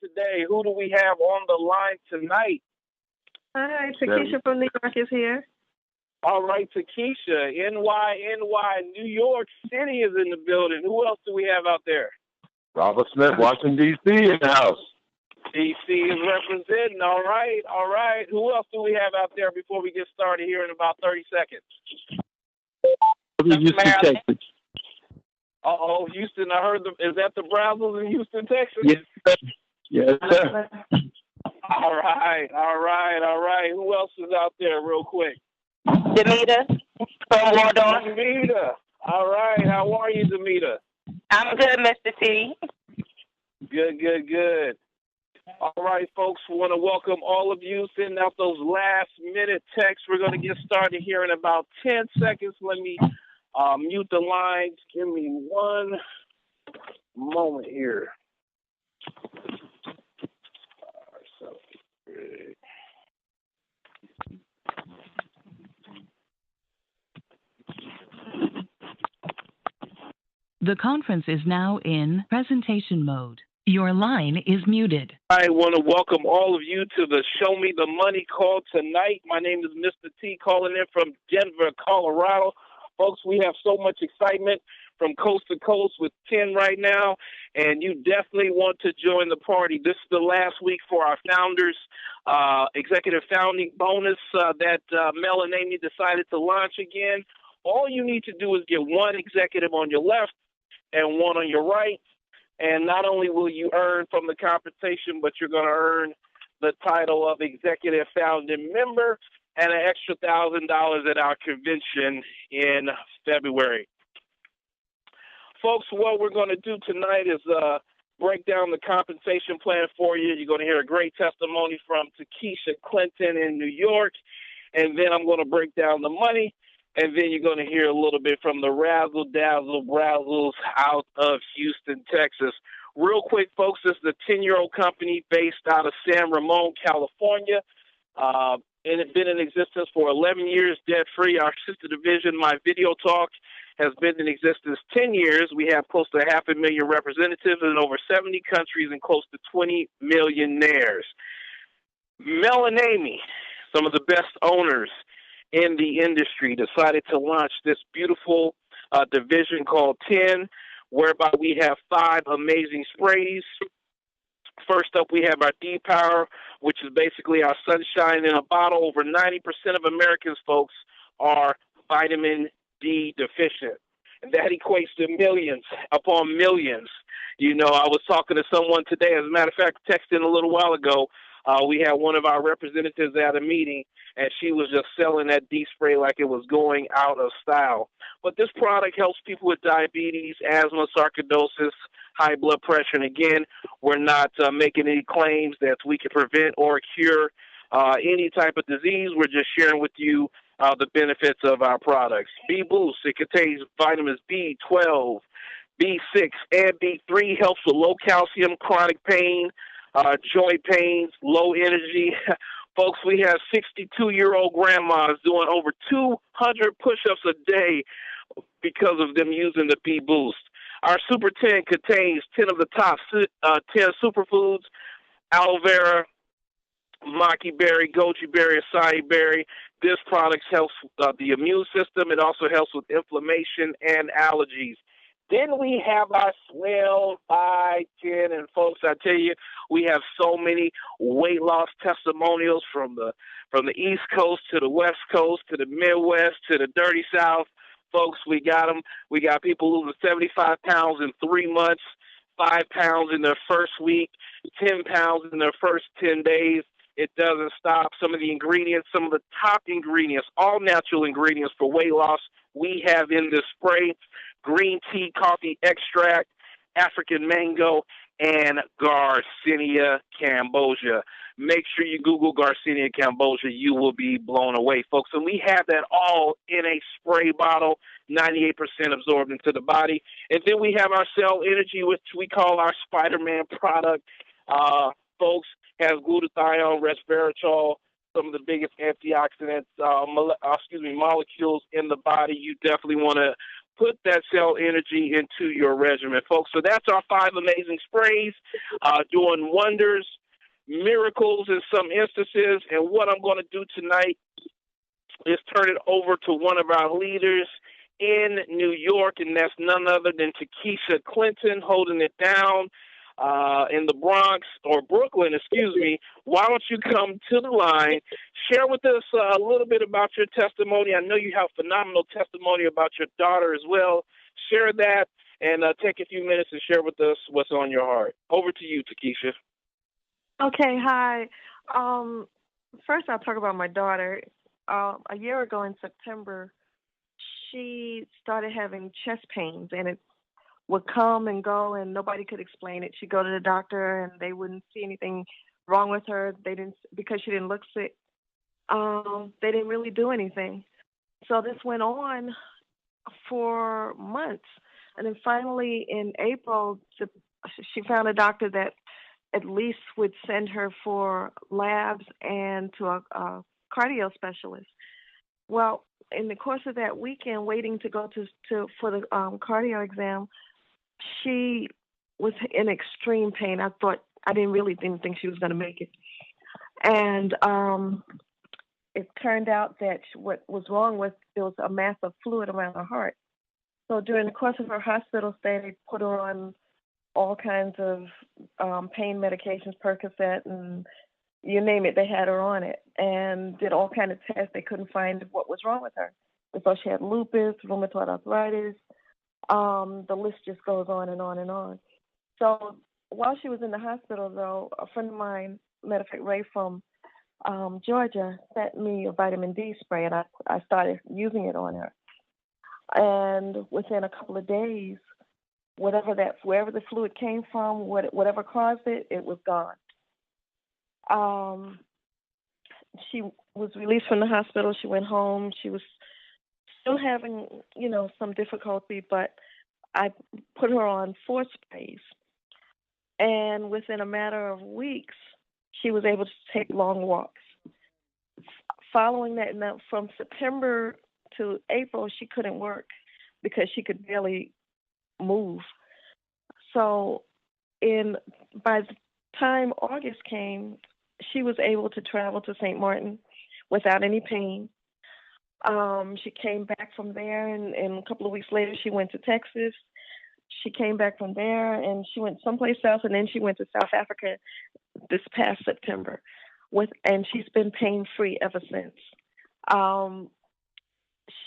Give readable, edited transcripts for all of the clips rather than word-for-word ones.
today? Who do we have on the line tonight? Hi, Nikisha from New York is here. All right, Nikisha, NY, New York City is in the building. Who else do we have out there? Robert Smith, Washington, D.C. in the house. D.C. is representing. All right. Who else do we have out there before we get started here in about 30 seconds? Houston, Texas. Houston, I heard is that the Brazos in Houston, Texas? Yes, sir. All right. Who else is out there real quick? Demita from Waldorf. Demita. All right. How are you, Demita? I'm good, Mr. T. Good. All right, folks, we want to welcome all of you. Send out those last-minute texts. We're going to get started here in about 10 seconds. Let me mute the lines. Give me one moment here. The conference is now in presentation mode. Your line is muted. I want to welcome all of you to the Show Me the Money call tonight. My name is Mr. T, calling in from Denver, Colorado. Folks, we have so much excitement from coast to coast with 10 right now, and you definitely want to join the party. This is the last week for our founders, executive founding bonus that Mel and Amy decided to launch again. All you need to do is get one executive on your left and one on your right. And not only will you earn from the compensation, but you're going to earn the title of executive founding member and an extra $1,000 at our convention in February. Folks, what we're going to do tonight is break down the compensation plan for you. You're going to hear a great testimony from Nikisha Clinton in New York, and then I'm going to break down the money. And then you're going to hear a little bit from the Razzle Dazzle Brazzles out of Houston, Texas. Real quick, folks, this is a 10-year-old company based out of San Ramon, California. And it's been in existence for 11 years, debt-free. Our sister division, My Video Talk, has been in existence 10 years. We have close to 500,000 representatives in over 70 countries and close to 20 millionaires. Mel and Amy, some of the best owners in the industry, decided to launch this beautiful division called 10, whereby we have 5 amazing sprays. First up, we have our D-Power, which is basically our sunshine in a bottle. Over 90% of Americans, folks, are vitamin D deficient. And that equates to millions upon millions. You know, I was talking to someone today, as a matter of fact, texting a little while ago. We had one of our representatives at a meeting, and she was just selling that D-spray like it was going out of style. But this product helps people with diabetes, asthma, sarcoidosis, high blood pressure. And again, we're not making any claims that we can prevent or cure any type of disease. We're just sharing with you the benefits of our products. B-Boost, it contains vitamins B12, B6, and B3, helps with low calcium, chronic pain, joint pains, low energy. Folks, we have 62-year-old grandmas doing over 200 push-ups a day because of them using the B-Boost. Our Super 10 contains 10 of the top 10 superfoods: aloe vera, maki berry, goji berry, acai berry. This product helps the immune system. It also helps with inflammation and allergies. Then we have our Swell 510, and folks, I tell you, we have so many weight loss testimonials from the East Coast to the West Coast to the Midwest to the Dirty South. Folks, we got them. We got people losing 75 pounds in 3 months, 5 pounds in their first week, 10 pounds in their first 10 days. It doesn't stop. Some of the ingredients, some of the top ingredients, all natural ingredients for weight loss we have in this spray: green tea, coffee extract, African mango, and Garcinia cambogia. Make sure you Google Garcinia cambogia. You will be blown away, folks. And we have that all in a spray bottle, 98% absorbed into the body. And then we have our Cell Energy, which we call our Spider-Man product. Folks, has glutathione, resveratrol, some of the biggest antioxidants, molecules in the body. You definitely want to put that cell energy into your regimen, folks. So that's our 5 amazing sprays doing wonders, miracles in some instances. And what I'm going to do tonight is turn it over to one of our leaders in New York, and that's none other than Nikisha Clinton holding it down in the Bronx, or Brooklyn, excuse me. Why don't you come to the line, share with us a little bit about your testimony. I know you have phenomenal testimony about your daughter as well. Share that and take a few minutes and share with us what's on your heart. Over to you, Nikisha. Okay, hi. First, I'll talk about my daughter. A year ago in September, she started having chest pains, and it would come and go, and nobody could explain it. She'd go to the doctor, and they wouldn't see anything wrong with her. They didn't, because she didn't look sick. They didn't really do anything. So this went on for months, and then finally in April, she found a doctor that at least would send her for labs and to a cardio specialist. Well, in the course of that weekend, waiting to go for the cardio exam, she was in extreme pain. I didn't think she was going to make it. And it turned out that what was wrong was there was a mass of fluid around her heart. So during the course of her hospital stay, they put her on all kinds of pain medications, Percocet, and you name it, they had her on it, and did all kinds of tests. They couldn't find what was wrong with her. They thought she had lupus, rheumatoid arthritis. The list just goes on and on and on. So while she was in the hospital, though, a friend of mine, matter of fact, Ray from Georgia, sent me a vitamin D spray, and I started using it on her. And within a couple of days, wherever the fluid came from, whatever caused it, it was gone. She was released from the hospital. She went home. She was still having, some difficulty, but I put her on 4 sprays. And within a matter of weeks, she was able to take long walks. Following that, now from September to April, she couldn't work because she could barely move. So by the time August came, she was able to travel to St. Martin without any pain. She came back from there, and a couple of weeks later, she went to Texas. She came back from there, and she went someplace else, and then she went to South Africa this past September, and she's been pain-free ever since.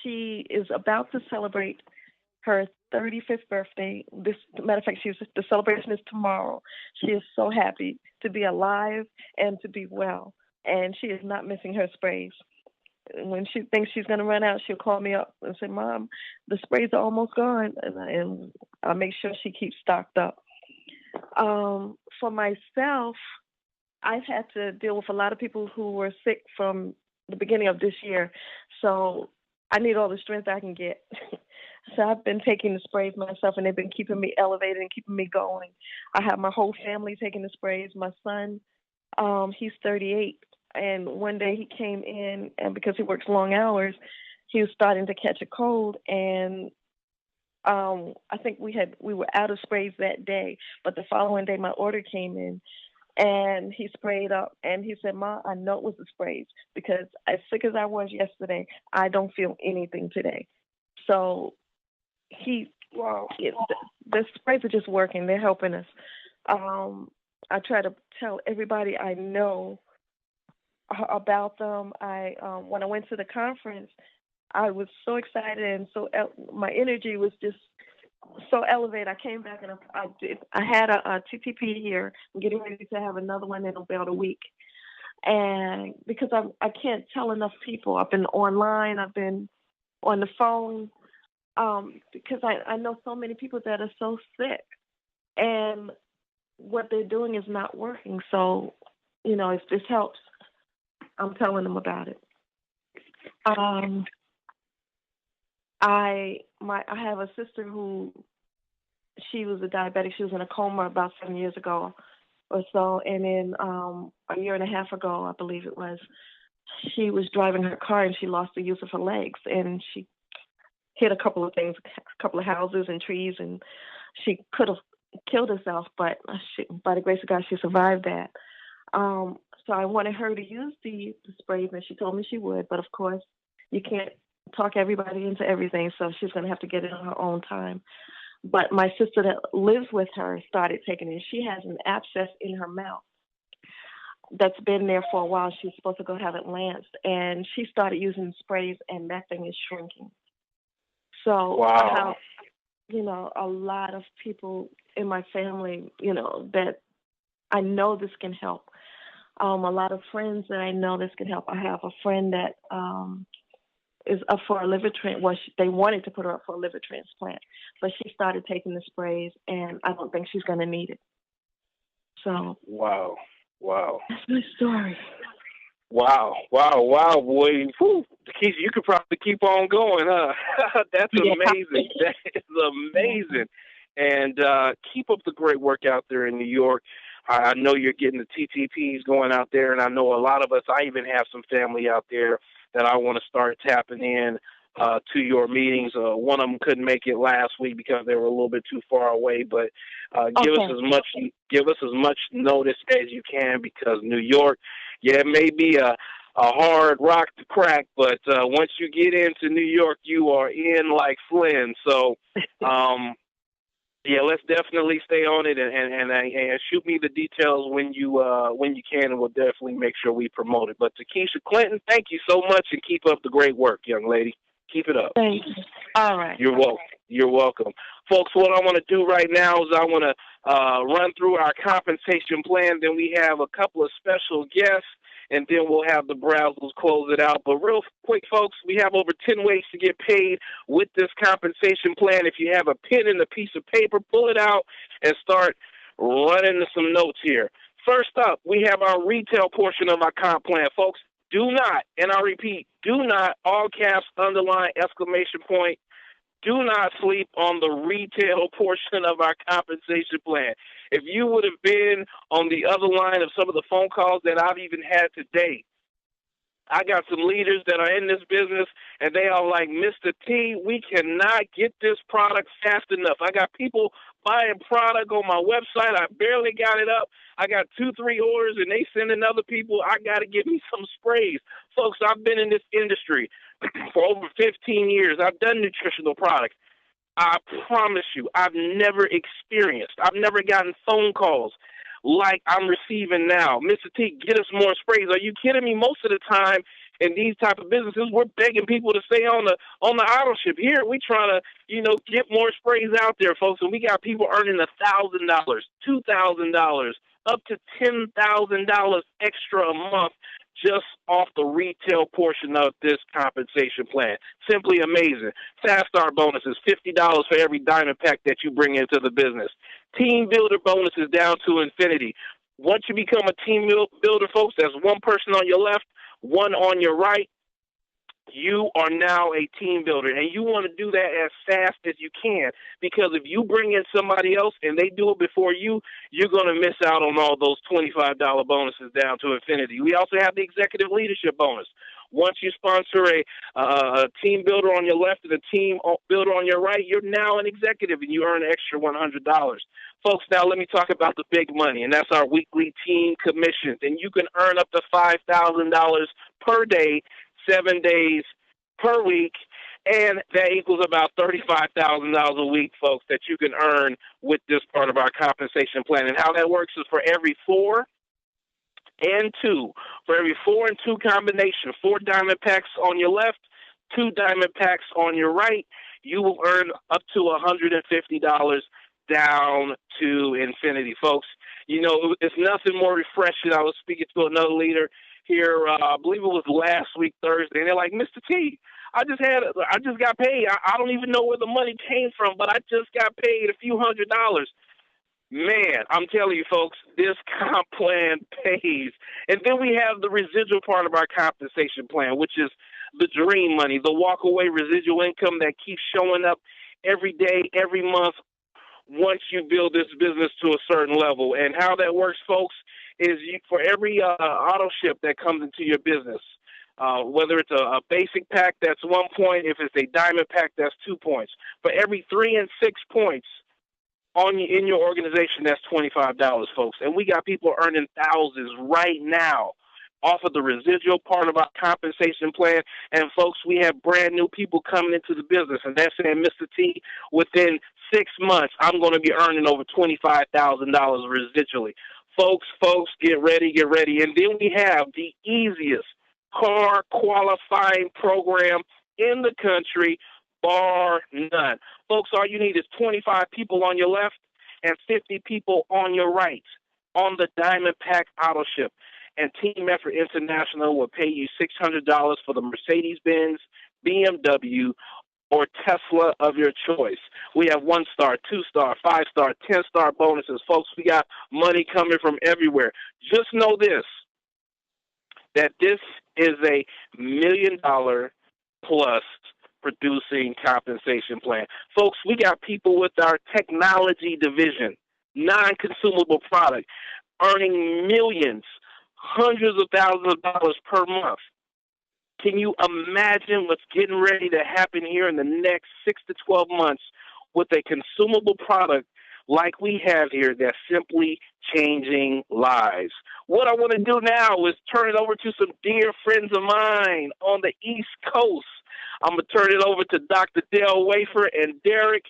She is about to celebrate her 35th birthday. Matter of fact, the celebration is tomorrow. She is so happy to be alive and to be well, and she is not missing her sprays. When she thinks she's going to run out, she'll call me up and say, "Mom, the sprays are almost gone," and I'll make sure she keeps stocked up. For myself, I've had to deal with a lot of people who were sick from the beginning of this year, so I need all the strength I can get. So I've been taking the sprays myself, and they've been keeping me elevated and keeping me going. I have my whole family taking the sprays. My son, he's 38, and one day he came in, and because he works long hours, he was starting to catch a cold, and I think we were out of sprays that day, but the following day my order came in, and he sprayed up, and he said, "Ma, I know it was the sprays, because as sick as I was yesterday, I don't feel anything today." So the sprays are just working. They're helping us. I try to tell everybody I know about them. When I went to the conference, I was so excited, and my energy was just so elevated. I came back, and I had a TTP here. I'm getting ready to have another one in about a week. And because I can't tell enough people. I've been online. I've been on the phone. Because I know so many people that are so sick, and what they're doing is not working. So, if this helps, I'm telling them about it. I have a sister who, she was a diabetic. She was in a coma about 7 years ago or so, and then a year and a half ago, I believe it was, she was driving her car and she lost the use of her legs, and she hit a couple of things, a couple of houses and trees, and she could have killed herself, but by the grace of God, she survived that. So I wanted her to use the sprays, and she told me she would, but of course, you can't talk everybody into everything, so she's going to have to get it on her own time. But my sister that lives with her started taking it. She has an abscess in her mouth that's been there for a while. She's supposed to go have it lanced, and she started using sprays, and that thing is shrinking. So Wow. a lot of people in my family, that I know this can help. A lot of friends that I know this can help. I have a friend that is up for a liver transplant. Well, they wanted to put her up for a liver transplant, but she started taking the sprays, and I don't think she's going to need it. So. Wow. That's my story. Wow, boy. Whew. Nikisha, you could probably keep on going, huh? That's amazing. That is amazing. And keep up the great work out there in New York. I know you're getting the TTPs going out there, and I know a lot of us, I even have some family out there that I want to start tapping in to your meetings. One of them couldn't make it last week because they were a little bit too far away, but give us as much notice as you can, because New York, it may be a hard rock to crack, but once you get into New York, you are in like Flynn. So, let's definitely stay on it and shoot me the details when you can, and we'll definitely make sure we promote it. But Nikisha Clinton, thank you so much, and keep up the great work, young lady. Keep it up. Thank you. All right. You're welcome. You're welcome. Folks, what I want to do right now is I want to run through our compensation plan. Then we have a couple of special guests, and then we'll have the Brazzles close it out. But real quick, folks, we have over 10 ways to get paid with this compensation plan. If you have a pen and a piece of paper, pull it out and start running some notes here. First up, we have our retail portion of our comp plan. Folks, do not, and I repeat, do not, all caps, underline, exclamation point, do not sleep on the retail portion of our compensation plan. If you would have been on the other line of some of the phone calls that I've even had today, I got some leaders that are in this business, and they are like, Mr. T, we cannot get this product fast enough. I got people buying product on my website. I barely got it up. I got 2-3 orders, and they sending other people. I got to give me some sprays. Folks, I've been in this industry for over 15 years. I've done nutritional products. I promise you, I've never gotten phone calls like I'm receiving now. Mr. T, get us more sprays. Are you kidding me? Most of the time in these type of businesses, we're begging people to stay on the auto ship. Here, we trying to, get more sprays out there, folks, and we got people earning $1,000, $2,000, up to $10,000 extra a month just off the retail portion of this compensation plan. Simply amazing. Fast start bonuses, $50 for every diamond pack that you bring into the business. Team builder bonuses down to infinity. Once you become a team builder, folks, that's one person on your left, one on your right. You are now a team builder, and you want to do that as fast as you can, because if you bring in somebody else and they do it before you, you're going to miss out on all those $25 bonuses down to infinity. We also have the executive leadership bonus. Once you sponsor a team builder on your left and a team builder on your right, you're now an executive, and you earn an extra $100. Folks, now let me talk about the big money, and that's our weekly team commissions, and you can earn up to $5,000 per day, 7 days per week, and that equals about $35,000 a week, folks, that you can earn with this part of our compensation plan. And how that works is for every 4 and 2, for every 4 and 2 combination, 4 diamond packs on your left, 2 diamond packs on your right, you will earn up to $150 down to infinity, folks. It's nothing more refreshing. I was speaking to another leader here, I believe it was last week, Thursday, and they're like, Mr. T, I just got paid. I don't even know where the money came from, but I just got paid a few $100. Man, I'm telling you, folks, this comp plan pays. And then we have the residual part of our compensation plan, which is the dream money, the walk-away residual income that keeps showing up every day, every month, once you build this business to a certain level. And how that works, folks, is for every auto ship that comes into your business, Whether it's a basic pack, that's 1 point. If it's a diamond pack, that's 2 points. For every 3 and 6 points in your organization, that's $25, folks. And we got people earning thousands right now off of the residual part of our compensation plan. And, folks, we have brand new people coming into the business. And they're saying, Mr. T, within 6 months, I'm going to be earning over $25,000 residually. Folks, get ready. And then we have the easiest car qualifying program in the country, bar none. Folks, all you need is 25 people on your left and 50 people on your right on the Diamond Pack Auto Ship. And Team Effort International will pay you $600 for the Mercedes-Benz, BMW, or Tesla of your choice. We have 1-star, 2-star, 5-star, 10-star bonuses. Folks, we got money coming from everywhere. Just know this, that this is a $1 million plus producing compensation plan. Folks, we got people with our technology division, non-consumable product, earning millions, hundreds of thousands of dollars per month. Can you imagine what's getting ready to happen here in the next 6 to 12 months with a consumable product like we have here that's simply changing lives? What I want to do now is turn it over to some dear friends of mine on the East Coast. I'm going to turn it over to Dr. Dale Wafer and Derek.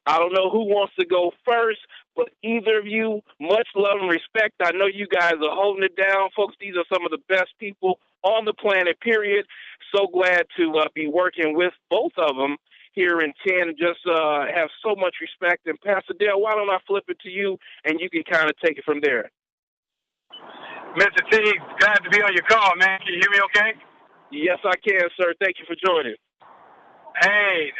I don't know who wants to go first, but either of you, much love and respect. I know you guys are holding it down. Folks, these are some of the best people on the planet, period. So glad to be working with both of them here in 10. Just have so much respect. And Pastor Dale, why don't I flip it to you, and you can kind of take it from there. Mr. T, glad to be on your call, man. Can you hear me okay? Yes, I can, sir. Thank you for joining. Hey,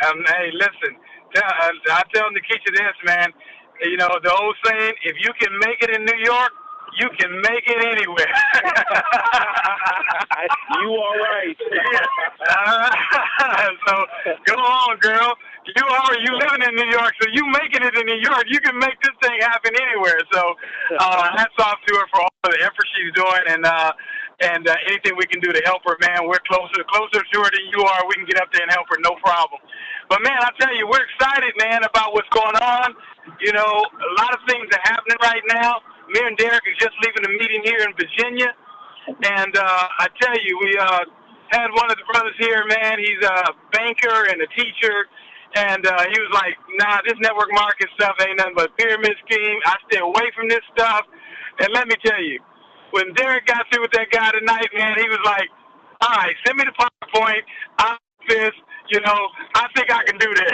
listen. I tell Nikisha this, man. You know, the old saying, if you can make it in New York, you can make it anywhere. You all right. So go on, girl. You living in New York, so you making it in New York. You can make this thing happen anywhere. So hats off to her for all the effort she's doing, and anything we can do to help her, man. We're closer to her than you are. We can get up there and help her, no problem. But, man, I tell you, we're excited, man, about what's going on. You know, a lot of things are happening right now. Me and Derek are just leaving a meeting here in Virginia. And I tell you, we had one of the brothers here, man. He's a banker and a teacher. And he was like, nah, this network marketing stuff ain't nothing but a pyramid scheme. I stay away from this stuff. And let me tell you, when Derek got through with that guy tonight, man, he was like, all right, send me the PowerPoint. I'm this. You know, I think I can do this.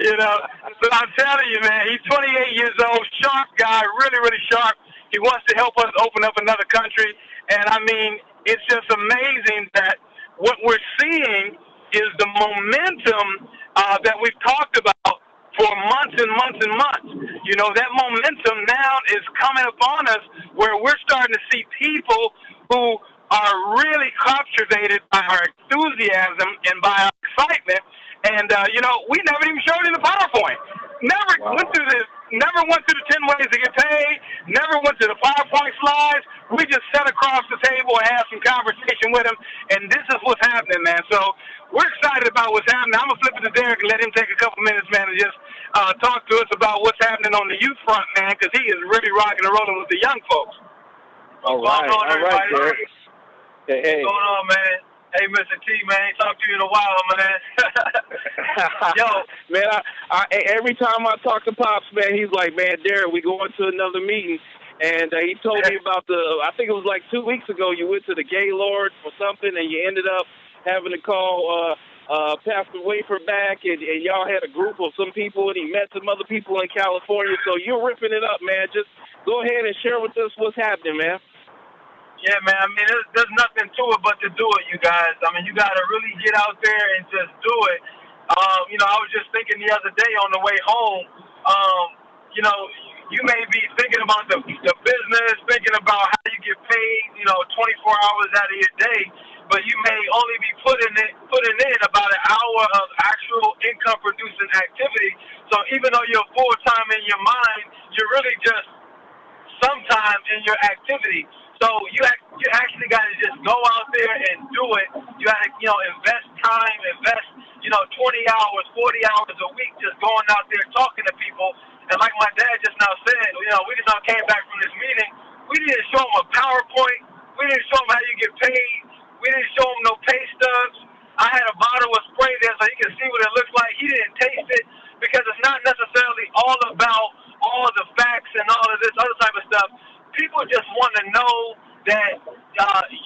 You know, so I'm telling you, man, he's 28 years old, sharp guy, really, really sharp. He wants to help us open up another country. And, I mean, it's just amazing that what we're seeing is the momentum that we've talked about for months and months and months. You know, that momentum now is coming upon us where we're starting to see people who are really captivated by our enthusiasm and by our excitement. And, you know, we never even showed in the PowerPoint. Never went through the 10 ways to get paid, never went to the PowerPoint slides. We just sat across the table and had some conversation with him, and this is what's happening, man. So we're excited about what's happening. I'm going to flip it to Derek and let him take a couple minutes, man, and just talk to us about what's happening on the youth front, man, because he is really rocking and rolling with the young folks. All right, Derek. Hey. What's going on, man? Hey, Mr. T, man, ain't talked to you in a while, man. Yo, man, I every time I talk to Pops, man, he's like, man, Derek, we going to another meeting. And he told me about I think it was like 2 weeks ago, you went to the Gaylord or something, and you ended up having to call Pastor Wafer back, and y'all had a group of some people, and he met some other people in California. So you're ripping it up, man. Just go ahead and share with us what's happening, man. Yeah, man, I mean, there's nothing to it but to do it, you guys. I mean, you got to really get out there and just do it. You know, I was just thinking the other day on the way home, you know, you may be thinking about the business, thinking about how you get paid, you know, 24 hours out of your day, but you may only be putting in about an hour of actual income-producing activity. So even though you're full-time in your mind, you're really just sometime in your activity. So you actually got to just go out there and do it. You got to, invest time, invest, 20 hours, 40 hours a week just going out there talking to people. And like my dad just now said, we just now came back from this meeting. We didn't show them a PowerPoint. We didn't show them how you get paid. We didn't show them no pay stubs. I had a bottle of spray there so he could see what it looks like. He didn't taste it because it's not necessarily all about all the facts and all of this other type of stuff. People just want to know that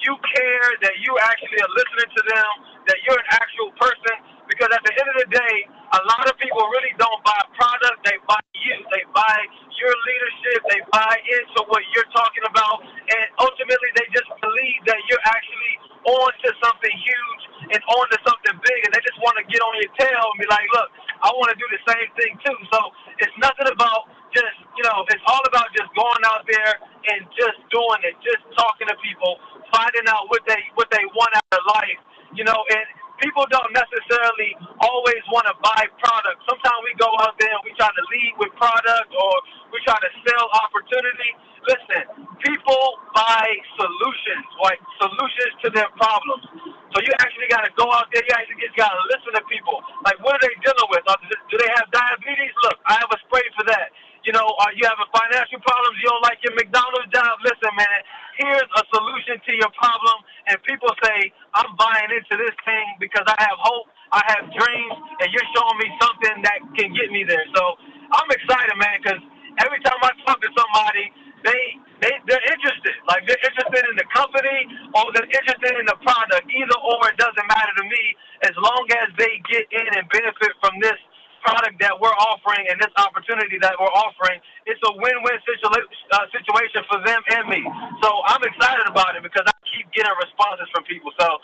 you care, that you actually are listening to them, that you're an actual person. Because at the end of the day, a lot of people really don't buy product. They buy you. They buy your leadership. They buy into what you're talking about. And ultimately, they just believe that you're actually on to something huge and on to something big. And they just want to get on your tail and be like, look, I want to do the same thing too. So it's nothing about just, it's all about just going out there and just doing it, just talking to people, finding out what they want out of life, and people don't necessarily always want to buy products. Sometimes we go out there and we try to lead with product or we try to sell opportunity. Listen, people buy solutions, like solutions to their problems. So you actually got to go out there. You actually just got to listen to people. Like, what are they dealing with? Do they have diabetes? Look, I have a spray for that. Are you having financial problems? You don't like your McDonald's job? Listen, man, here's a solution to your problem. And people say, I'm buying into this thing because I have hope, I have dreams, and you're showing me something that can get me there. So I'm excited, man, because every time I talk to somebody, they're interested. Like, they're interested in the company or they're interested in the product. Either or, it doesn't matter to me as long as they get in and benefit from this product that we're offering and this opportunity that we're offering. It's a win-win situation for them and me. So I'm excited about it because I keep getting responses from people. So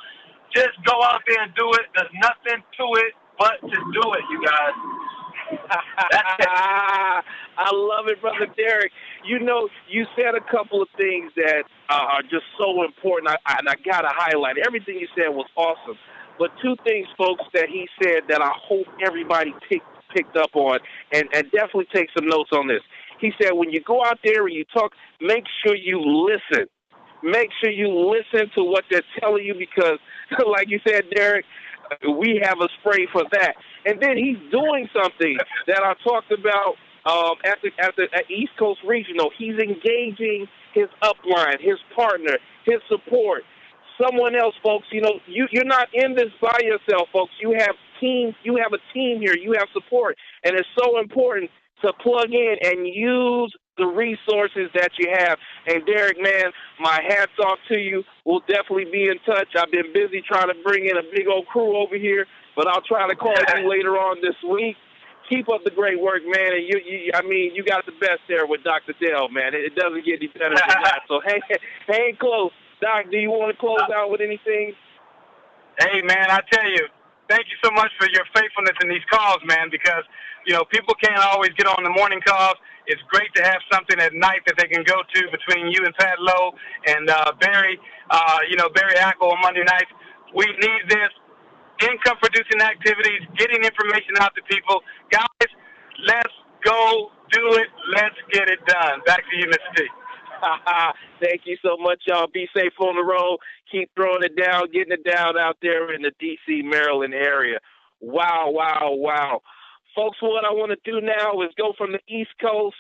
just go out there and do it. There's nothing to it but to do it, you guys. I love it, Brother Derek. You said a couple of things that are just so important, and I got to highlight. Everything you said was awesome. But two things, folks, that he said that I hope everybody picked up on and definitely take some notes on this. He said when you go out there and you talk, make sure you listen. Make sure you listen to what they're telling you because, like you said, Derek, we have a spray for that. And then he's doing something that I talked about at East Coast Regional. He's engaging his upline, his partner, his support. Someone else, folks, you're not in this by yourself, folks. You have teams. You have a team here. You have support. And it's so important to plug in and use the resources that you have. And, Derek, man, my hat's off to you. We'll definitely be in touch. I've been busy trying to bring in a big old crew over here, but I'll try to call you later on this week. Keep up the great work, man. And you got the best there with Dr. Dell, man. It doesn't get any better than that. So hang close. Doc, do you want to close out with anything? Hey, man, I tell you, thank you so much for your faithfulness in these calls, man, because, people can't always get on the morning calls. It's great to have something at night that they can go to between you and Pat Lowe and Barry Ackle on Monday nights. We need this. Income-producing activities, getting information out to people. Guys, let's go do it. Let's get it done. Back to you, Mr. T. Thank you so much, y'all. Be safe on the road. Keep throwing it down, getting it down out there in the D.C., Maryland area. Wow, wow, wow. Folks, what I want to do now is go from the East Coast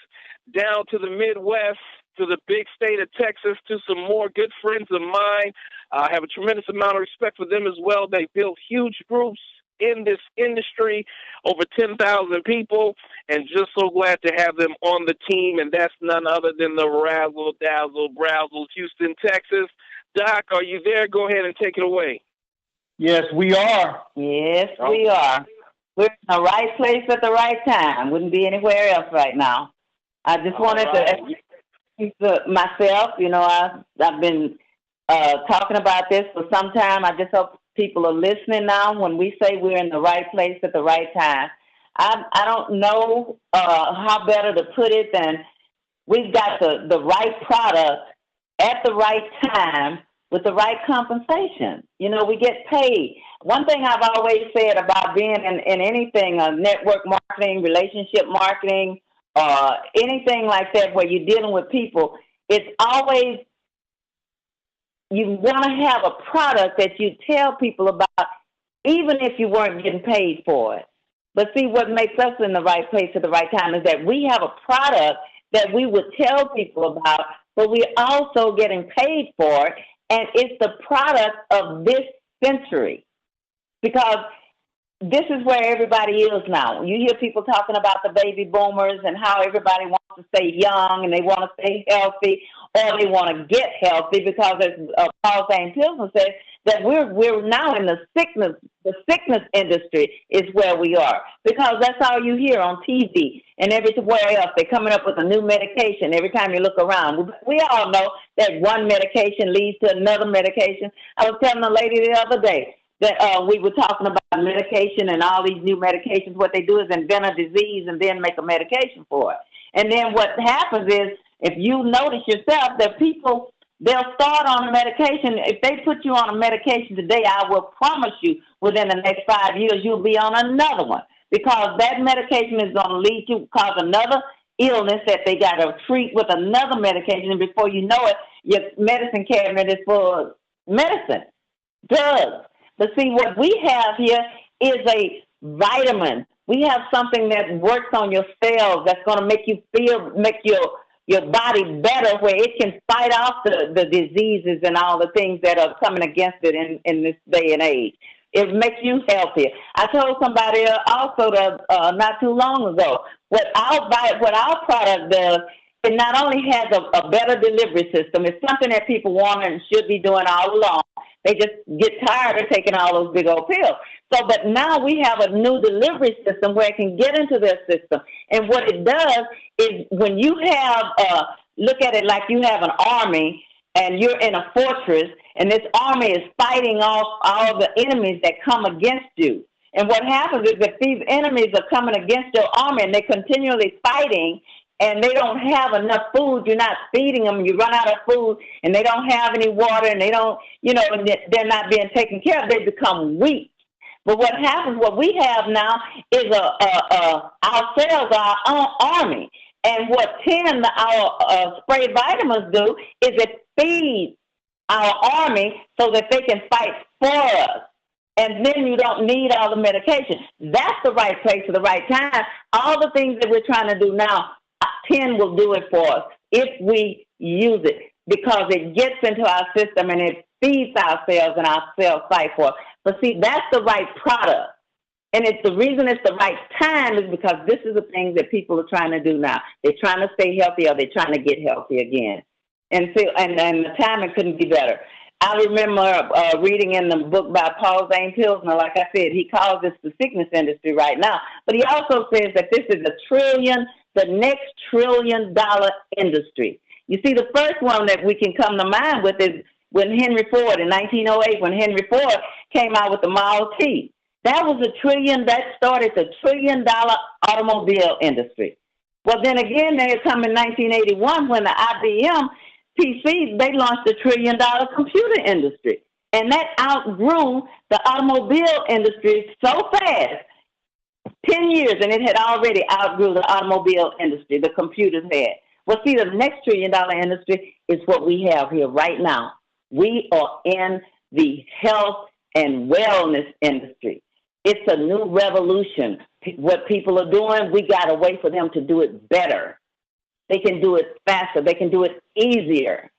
down to the Midwest, to the big state of Texas, to some more good friends of mine. I have a tremendous amount of respect for them as well. They build huge groups in this industry, over 10,000 people, and just so glad to have them on the team, and that's none other than the Razzle Dazzle Brazzle, Houston, Texas. Doc, are you there? Go ahead and take it away. Yes, we are. Yes, we are. We're in the right place at the right time. Wouldn't be anywhere else right now. I just wanted to myself, I've been talking about this for some time. I just hope people are listening now when we say we're in the right place at the right time. I don't know how better to put it than we've got the right product at the right time with the right compensation. We get paid. One thing I've always said about being in anything, network marketing, relationship marketing, anything like that where you're dealing with people, it's always you want to have a product that you tell people about, even if you weren't getting paid for it. But see, what makes us in the right place at the right time is that we have a product that we would tell people about, but we're also getting paid for it, and it's the product of this century. Because this is where everybody is now. You hear people talking about the baby boomers and how everybody wants to stay young and they want to stay healthy, or they want to get healthy, because as Paul St. Pilsen said, that we're now in the sickness industry is where we are, because that's all you hear on TV and everywhere else. They're coming up with a new medication every time you look around. We all know that one medication leads to another medication. I was telling a lady the other day that we were talking about medication and all these new medications. What they do is invent a disease and then make a medication for it. And then what happens is, if you notice yourself, that people, they'll start on a medication. If they put you on a medication today, I will promise you within the next 5 years, you'll be on another one, because that medication is going to lead to cause another illness that they got to treat with another medication. And before you know it, your medicine cabinet is full of medicine, drugs. But see, what we have here is a vitamin. We have something that works on your cells that's going to make you feel, make your body better, where it can fight off the diseases and all the things that are coming against it in this day and age. It makes you healthier. I told somebody also that not too long ago, what our product does, it not only has a better delivery system, it's something that people want and should be doing all along. They just get tired of taking all those big old pills. So, but now we have a new delivery system where it can get into their system. And what it does is, when you have, look at it like you have an army and you're in a fortress, and this army is fighting off all the enemies that come against you. And what happens is, that these enemies are coming against your army and they're continually fighting, and they don't have enough food, you're not feeding them, you run out of food, and they don't have any water, and they don't, they're not being taken care of, they become weak. But what happens, what we have now is ourselves, our own army. And what our spray vitamins do is it feeds our army so that they can fight for us. And then you don't need all the medication. That's the right place at the right time. All the things that we're trying to do now, 10 will do it for us if we use it, because it gets into our system and it feeds our cells and our cells fight for us. But see, that's the right product. And it's the reason it's the right time is because this is the things that people are trying to do now. They're trying to stay healthy, or they're trying to get healthy again. And the timing couldn't be better. I remember reading in the book by Paul St. Pilsen, like I said, he calls this the sickness industry right now. But he also says that this is the next $1 trillion industry. You see, the first one that we can come to mind with is when Henry Ford, in 1908, when Henry Ford came out with the Model T. That was that started the $1 trillion automobile industry. Well, then again, they come in 1981 when the IBM PC, they launched the $1 trillion computer industry. And that outgrew the automobile industry so fast, 10 years, and it had already outgrew the automobile industry, the computers had. Well, see, the next $1 trillion industry is what we have here right now. We are in the health and wellness industry. It's a new revolution. What people are doing, we got to wait for them to do it better. They can do it faster. They can do it easier.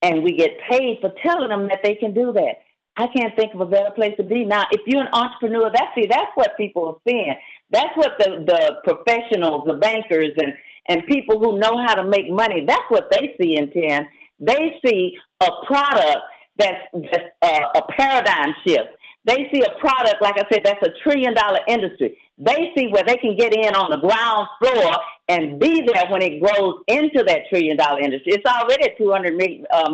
And we get paid for telling them that they can do that. I can't think of a better place to be. Now, if you're an entrepreneur, that's what people are seeing. That's what the professionals, the bankers, and people who know how to make money, that's what they see in 10. They see a product that's a paradigm shift. They see a product, like I said, that's $1 trillion industry. They see where they can get in on the ground floor and be there when it grows into that $1 trillion industry. It's already a $200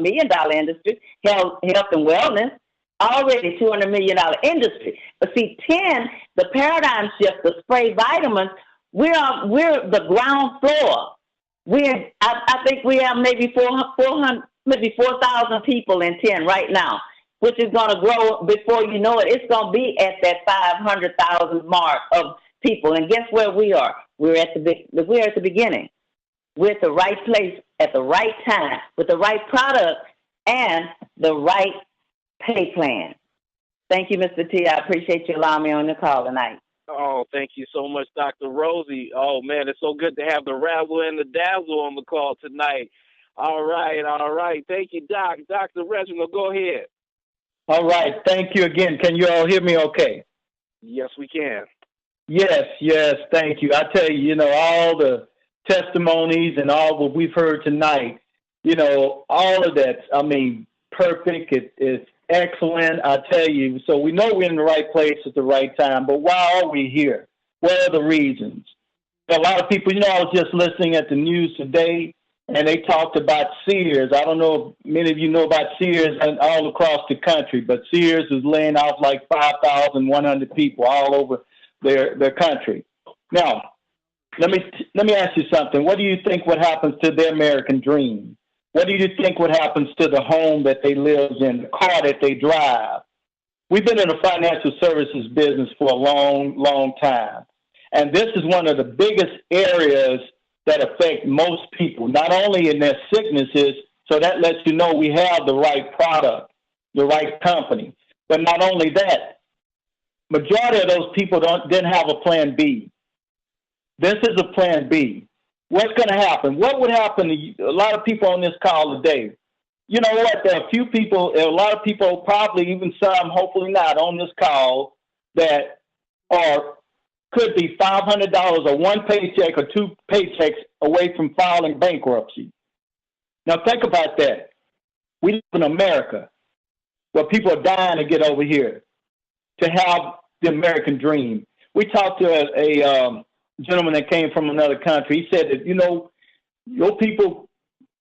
million industry, health and wellness, already $200 million industry. But see, 10, the paradigm shift, the spray vitamins, we're the ground floor. I think we have maybe 4,000 people in 10 right now, which is going to grow before you know it. It's going to be at that 500,000 mark of people. And guess where we are? We're at the beginning. We're at the right place at the right time with the right product and the right pay plan. Thank you, Mr. T. I appreciate you allowing me on the call tonight. Oh, thank you so much, Dr. Rosie. Oh, man, it's so good to have the razzle and the dazzle on the call tonight. All right. Thank you, Doc. Dr. Reginald, go ahead. All right. Thank you again. Can you all hear me okay? Yes, we can. Yes. Thank you. I tell you, all the testimonies and all what we've heard tonight, all of that, perfect. It's excellent. I tell you. So we know we're in the right place at the right time, but why are we here? What are the reasons? A lot of people, I was just listening at the news today, and they talked about Sears. I don't know if many of you know about Sears and all across the country, but Sears is laying off like 5,100 people all over their country. Now, let me ask you something. What do you think what happens to their American dream? What do you think what happens to the home that they live in, the car that they drive? We've been in the financial services business for a long, long time. And this is one of the biggest areas that affect most people, not only in their sicknesses, so that lets you know we have the right product, the right company. But not only that, majority of those people didn't have a plan B. This is a plan B. What's going to happen? What would happen to a lot of people on this call today? You know what? There are a lot of people, probably even some, hopefully not, on this call that could be $500 or one paycheck or two paychecks away from filing bankruptcy. Now think about that. We live in America where people are dying to get over here to have the American dream. We talked to a gentleman that came from another country. He said that, your people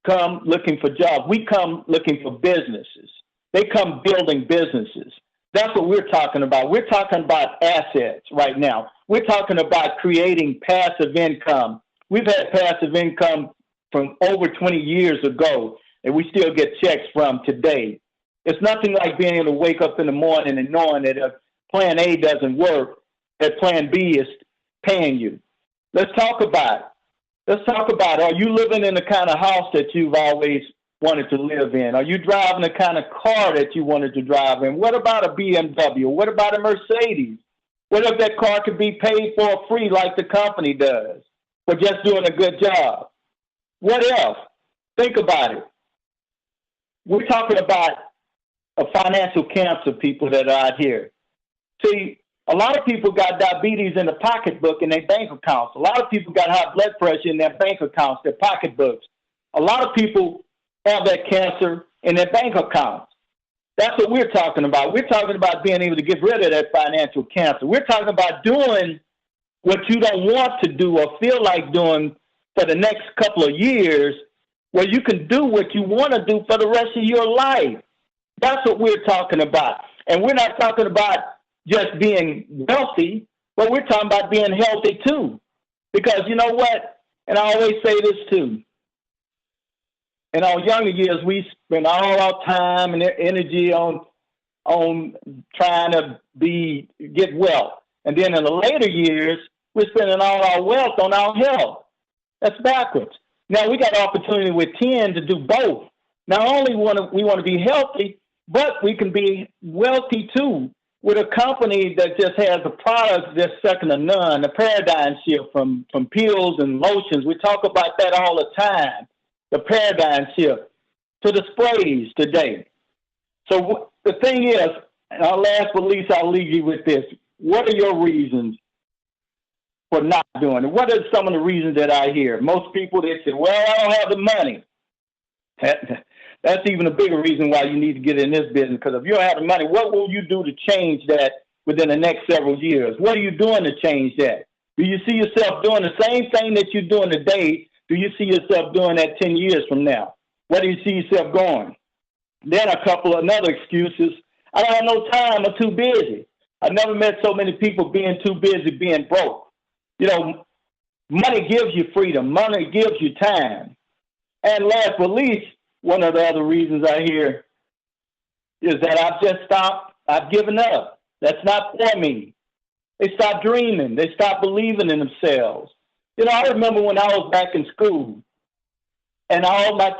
come looking for jobs. We come looking for businesses. They come building businesses. That's what we're talking about. We're talking about assets right now. We're talking about creating passive income. We've had passive income from over 20 years ago, and we still get checks from today. It's nothing like being able to wake up in the morning and knowing that if plan A doesn't work, that plan B is paying you. Let's talk about it. Are you living in the kind of house that you've always wanted to live in? Are you driving the kind of car that you wanted to drive in? What about a BMW? What about a Mercedes? What if that car could be paid for free like the company does for just doing a good job? What else? Think about it. We're talking about a financial cancer, people that are out here. See, a lot of people got diabetes in the pocketbook in their bank accounts. A lot of people got high blood pressure in their bank accounts, their pocketbooks. A lot of people have that cancer in their bank accounts. That's what we're talking about. We're talking about being able to get rid of that financial cancer. We're talking about doing what you don't want to do or feel like doing for the next couple of years, where you can do what you want to do for the rest of your life. That's what we're talking about. And we're not talking about just being wealthy, but we're talking about being healthy too. Because you know what? And I always say this too. In our younger years, we spend all our time and energy on trying to get wealth. And then in the later years, we're spending all our wealth on our health. That's backwards. Now we got opportunity with 10 to do both. Not only we want to be healthy, but we can be wealthy too, with a company that just has a product that's second to none, the paradigm shift from pills and lotions. We talk about that all the time, the paradigm shift to the sprays today. So the thing is, and last but least, I'll leave you with this. What are your reasons for not doing it? What are some of the reasons that I hear? Most people, they say, well, I don't have the money. That's even a bigger reason why you need to get in this business, because if you don't have the money, what will you do to change that within the next several years? What are you doing to change that? Do you see yourself doing the same thing that you're doing today? Do you see yourself doing that 10 years from now? Where do you see yourself going? Then another excuses. I don't have no time. I'm too busy. I've never met so many people being too busy, being broke. Money gives you freedom. Money gives you time. And last but least, one of the other reasons I hear is that I've just stopped. I've given up. That's not for me. They stopped dreaming. They stopped believing in themselves. I remember when I was back in school, And all my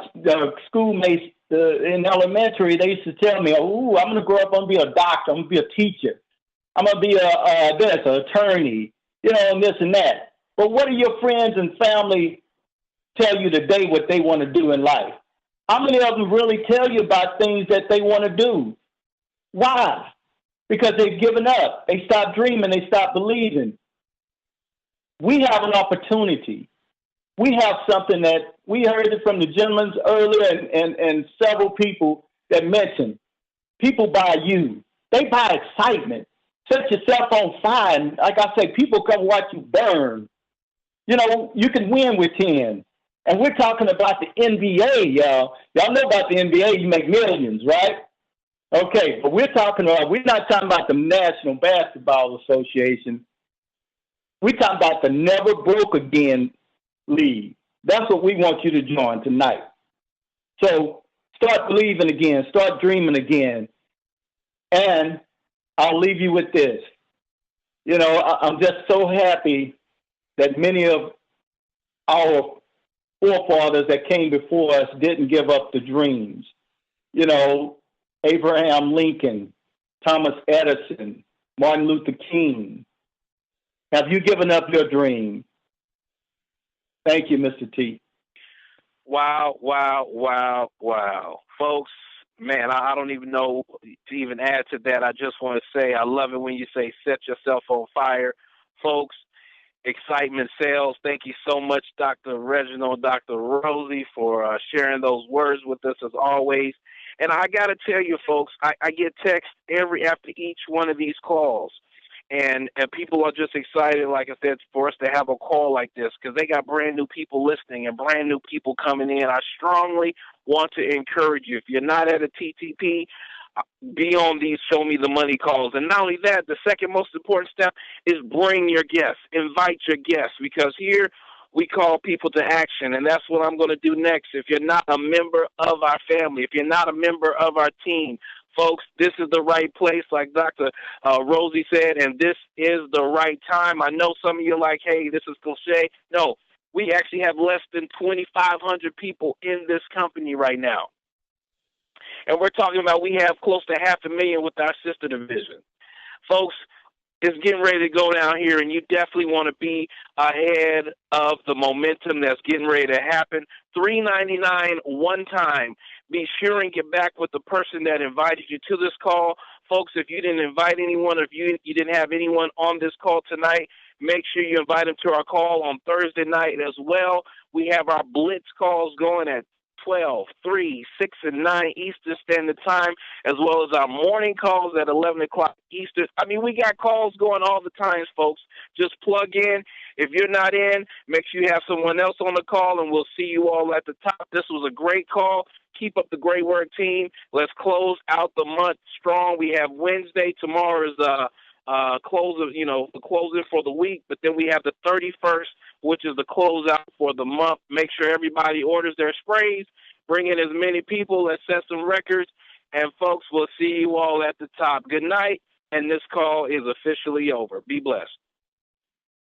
schoolmates in elementary, they used to tell me, "Oh, I'm going to grow up. I'm going to be a doctor. I'm going to be a teacher. I'm going to be an attorney, and this and that." But what do your friends and family tell you today what they want to do in life? How many of them really tell you about things that they want to do? Why? Because they've given up. They stopped dreaming. They stopped believing. We have an opportunity. We have something that we heard it from the gentlemen earlier and several people that mentioned. People buy you. They buy excitement. Set yourself on fire. And like I say, people come watch you burn. You can win with 10. And we're talking about the NBA, y'all. Y'all know about the NBA. You make millions, right? Okay, but we're not talking about the National Basketball Association. We're talking about the Never Broke Again League. That's what we want you to join tonight. So start believing again. Start dreaming again. And I'll leave you with this. I'm just so happy that many of our forefathers that came before us didn't give up the dreams. Abraham Lincoln, Thomas Edison, Martin Luther King. Have you given up your dream? Thank you, Mr. T. Wow, wow, wow, wow. Folks, man, I don't even know to even add to that. I just want to say I love it when you say set yourself on fire. Folks, excitement sells. Thank you so much, Dr. Reginald, Dr. Rosie, for sharing those words with us as always. And I got to tell you, folks, I get texts after each one of these calls. And people are just excited, like I said, for us to have a call like this because they got brand new people listening and brand new people coming in. I strongly want to encourage you. If you're not at a TTP, be on these Show Me the Money calls. And not only that, the second most important step is bring your guests. Invite your guests because here we call people to action, and that's what I'm going to do next. If you're not a member of our family, if you're not a member of our team, folks, this is the right place, like Dr. Rosie said, and this is the right time. I know some of you are like, hey, this is cliche. No, we actually have less than 2,500 people in this company right now. And we're talking about we have close to 500,000 with our sister division. Folks, it's getting ready to go down here, and you definitely want to be ahead of the momentum that's getting ready to happen. $3.99 one time. Be sure and get back with the person that invited you to this call. Folks, if you didn't invite anyone, or if you didn't have anyone on this call tonight, make sure you invite them to our call on Thursday night as well. We have our Blitz calls going at 12, 3, 6, and 9 Eastern Standard Time, as well as our morning calls at 11 o'clock Eastern. I mean, we got calls going all the times, folks. Just plug in. If you're not in, make sure you have someone else on the call, and we'll see you all at the top. This was a great call. Keep up the great work, team. Let's close out the month strong. We have Wednesday. Tomorrow is the closing for the week, but then we have the 31st, which is the closeout for the month. Make sure everybody orders their sprays. Bring in as many people. Let's set some records. And, folks, we'll see you all at the top. Good night, and this call is officially over. Be blessed.